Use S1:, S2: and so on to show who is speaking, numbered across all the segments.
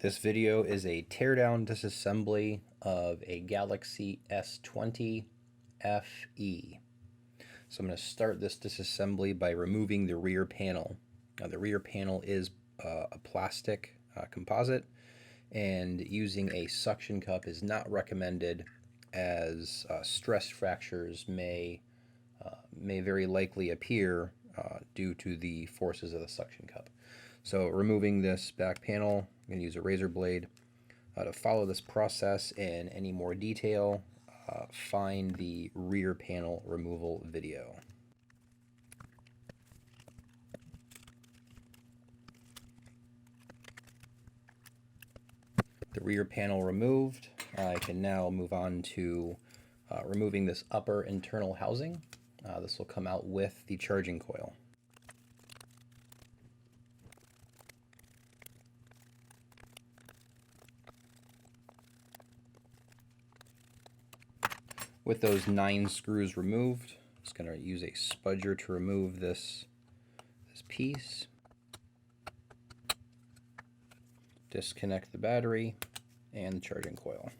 S1: This video is a teardown disassembly of a Galaxy S20FE. So I'm going to start this disassembly by removing the rear panel. The rear panel is a plastic composite, and using a suction cup is not recommended, as stress fractures may very likely appear due to the forces of the suction cup. So removing this back panel, I'm going to use a razor blade. To follow this process in any more detail, find the rear panel removal video. The rear panel removed, I can now move on to removing this upper internal housing. This will come out with the charging coil. With those 9 screws removed, I'm just going to use a spudger to remove this piece. Disconnect the battery and the charging coil.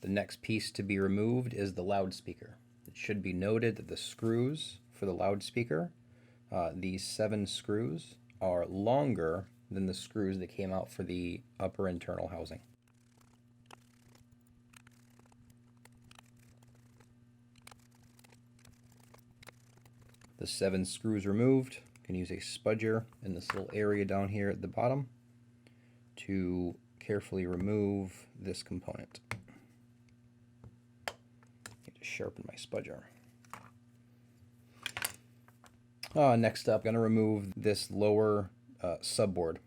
S1: The next piece to be removed is the loudspeaker. It should be noted that the screws for the loudspeaker, these 7 screws, are longer than the screws that came out for the upper internal housing. The 7 screws removed, you can use a spudger in this little area down here at the bottom to carefully remove this component. I need to sharpen my spudger. Next up, I'm going to remove this lower subboard.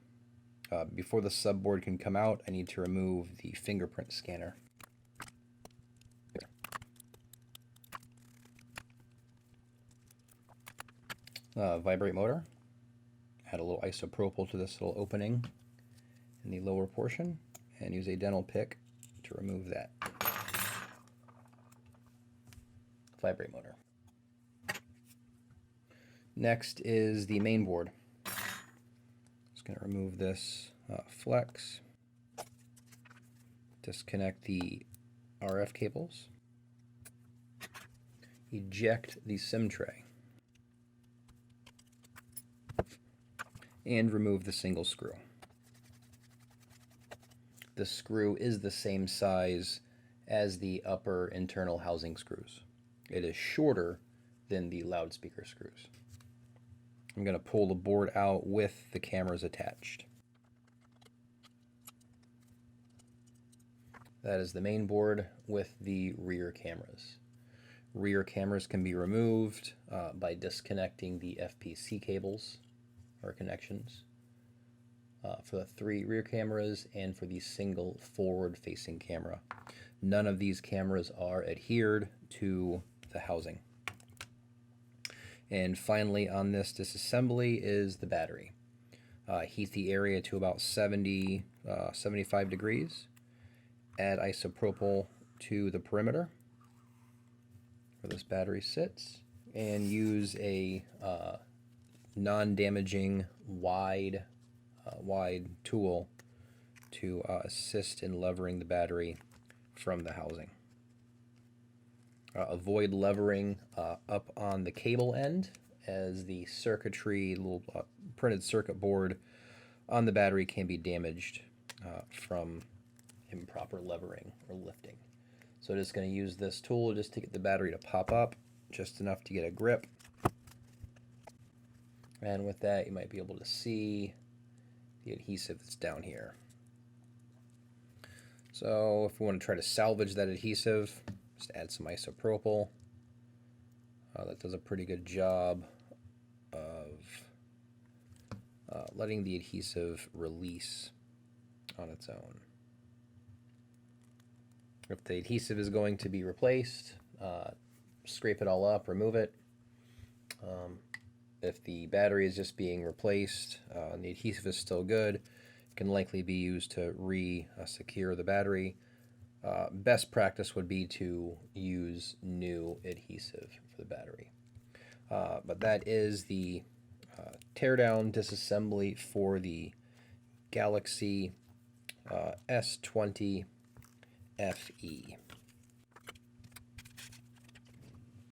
S1: Before the subboard can come out, I need to remove the fingerprint scanner. Vibrate motor. Add a little isopropyl to this little opening in the lower portion, and use a dental pick to remove that. Vibrate motor. Next is the main board. Just going to remove this flex, disconnect the RF cables, eject the SIM tray, and remove the single screw. The screw is the same size as the upper internal housing screws. It is shorter than the loudspeaker screws. I'm going to pull the board out with the cameras attached. That is the main board with the rear cameras. Rear cameras can be removed by disconnecting the FPC cables or connections for the 3 rear cameras and for the single forward-facing camera. None of these cameras are adhered to the housing. And finally, on this disassembly is the battery. Heat the area to about 75 degrees. Add isopropyl to the perimeter where this battery sits, and use a non-damaging wide tool to assist in levering the battery from the housing. Avoid levering up on the cable end, as the circuitry, little printed circuit board on the battery can be damaged from improper levering or lifting. So just going to use this tool just to get the battery to pop up just enough to get a grip. And with that, you might be able to see the adhesive that's down here. So if we want to try to salvage that adhesive, just add some isopropyl. That does a pretty good job of letting the adhesive release on its own. If the adhesive is going to be replaced, scrape it all up, remove it. If the battery is just being replaced and the adhesive is still good, it can likely be used to re-secure the battery. Best practice would be to use new adhesive for the battery. But that is the teardown disassembly for the Galaxy S20FE.